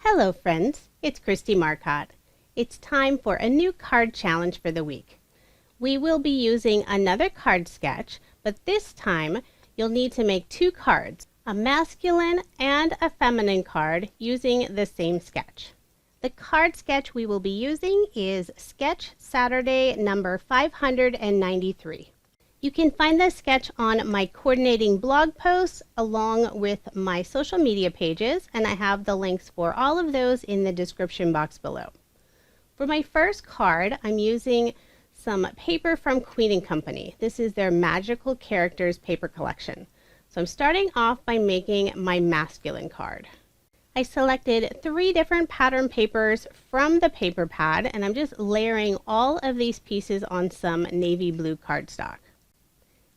Hello friends, it's Kristie Marcotte. It's time for a new card challenge for the week. We will be using another card sketch, but this time you'll need to make two cards, a masculine and a feminine card using the same sketch. The card sketch we will be using is Sketch Saturday number 593. You can find this sketch on my coordinating blog posts along with my social media pages, and I have the links for all of those in the description box below. For my first card, I'm using some paper from Queen & Company. This is their Magical Characters paper collection. So I'm starting off by making my masculine card. I selected 3 different pattern papers from the paper pad, and I'm just layering all of these pieces on some navy blue cardstock.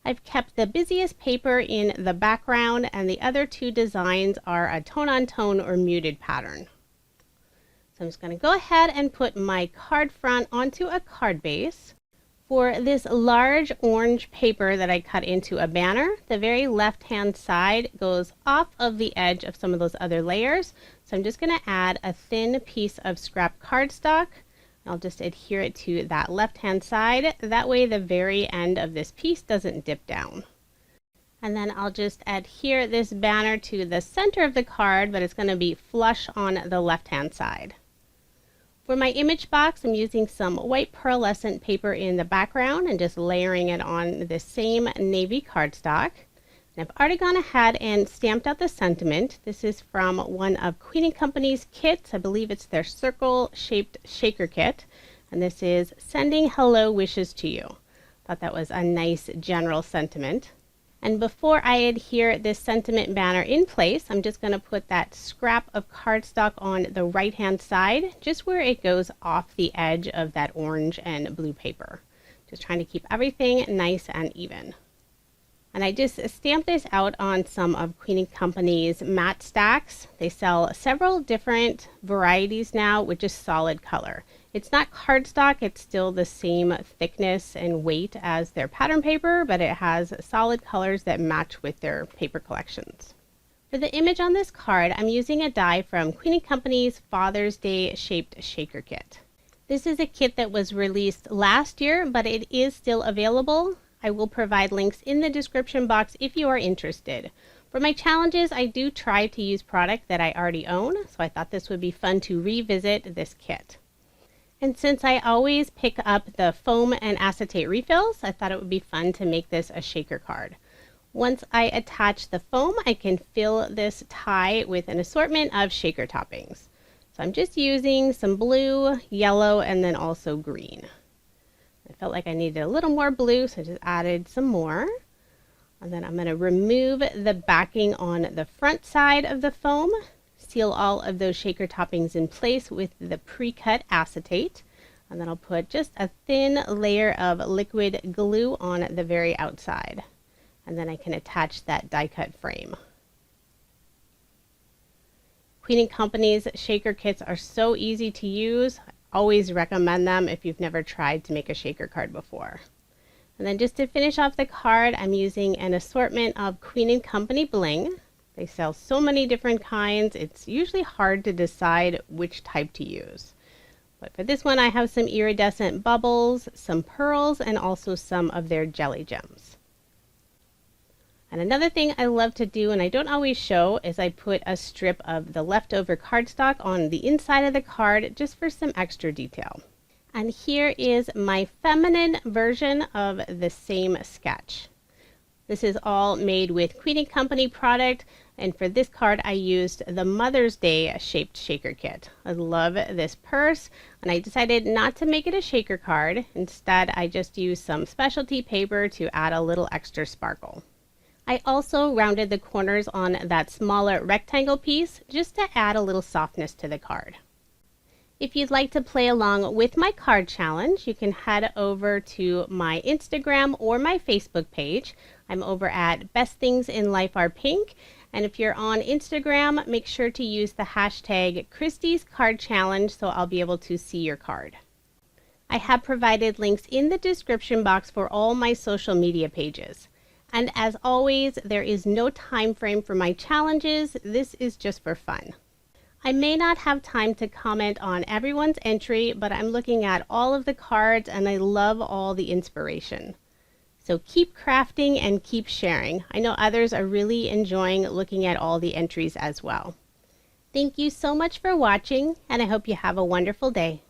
I've kept the busiest paper in the background, and the other 2 designs are a tone-on-tone or muted pattern. So I'm just going to go ahead and put my card front onto a card base. For this large orange paper that I cut into a banner, the very left-hand side goes off of the edge of some of those other layers. So I'm just going to add a thin piece of scrap cardstock. I'll just adhere it to that left-hand side. That way the very end of this piece doesn't dip down. And then I'll just adhere this banner to the center of the card, but it's going to be flush on the left-hand side. For my image box, I'm using some white pearlescent paper in the background and just layering it on the same navy cardstock. And I've already gone ahead and stamped out the sentiment. This is from one of Queen & Company's kits. I believe it's their circle-shaped shaker kit. And this is sending hello wishes to you. Thought that was a nice general sentiment. And before I adhere this sentiment banner in place, I'm just going to put that scrap of cardstock on the right-hand side, just where it goes off the edge of that orange and blue paper. Just trying to keep everything nice and even. And I just stamped this out on some of Queen & Company's matte stacks. They sell several different varieties now with just solid color. It's not cardstock, it's still the same thickness and weight as their pattern paper, but it has solid colors that match with their paper collections. For the image on this card, I'm using a die from Queen & Company's Father's Day shaped shaker kit. This is a kit that was released last year, but it is still available. I will provide links in the description box if you are interested. For my challenges, I do try to use product that I already own, so I thought this would be fun to revisit this kit. And since I always pick up the foam and acetate refills, I thought it would be fun to make this a shaker card. Once I attach the foam, I can fill this tie with an assortment of shaker toppings. So I'm just using some blue, yellow, and then also green. I felt like I needed a little more blue, so I just added some more. And then I'm going to remove the backing on the front side of the foam, seal all of those shaker toppings in place with the pre-cut acetate, and then I'll put just a thin layer of liquid glue on the very outside. And then I can attach that die-cut frame. Queen & Company's shaker kits are so easy to use. Always recommend them if you've never tried to make a shaker card before. And then just to finish off the card, I'm using an assortment of Queen & Company bling. They sell so many different kinds, it's usually hard to decide which type to use. But for this one, I have some iridescent bubbles, some pearls, and also some of their jelly gems. And another thing I love to do, and I don't always show, is I put a strip of the leftover cardstock on the inside of the card just for some extra detail. And here is my feminine version of the same sketch. This is all made with Queen & Company product, and for this card I used the Mother's Day shaped shaker kit. I love this purse, and I decided not to make it a shaker card. Instead, I just used some specialty paper to add a little extra sparkle. I also rounded the corners on that smaller rectangle piece just to add a little softness to the card. If you'd like to play along with my card challenge, you can head over to my Instagram or my Facebook page. I'm over at Best Things in Life Are Pink. And if you're on Instagram, make sure to use the hashtag kristiescardchallenge so I'll be able to see your card. I have provided links in the description box for all my social media pages. And as always, there is no time frame for my challenges. This is just for fun. I may not have time to comment on everyone's entry, but I'm looking at all of the cards and I love all the inspiration. So keep crafting and keep sharing. I know others are really enjoying looking at all the entries as well. Thank you so much for watching, and I hope you have a wonderful day.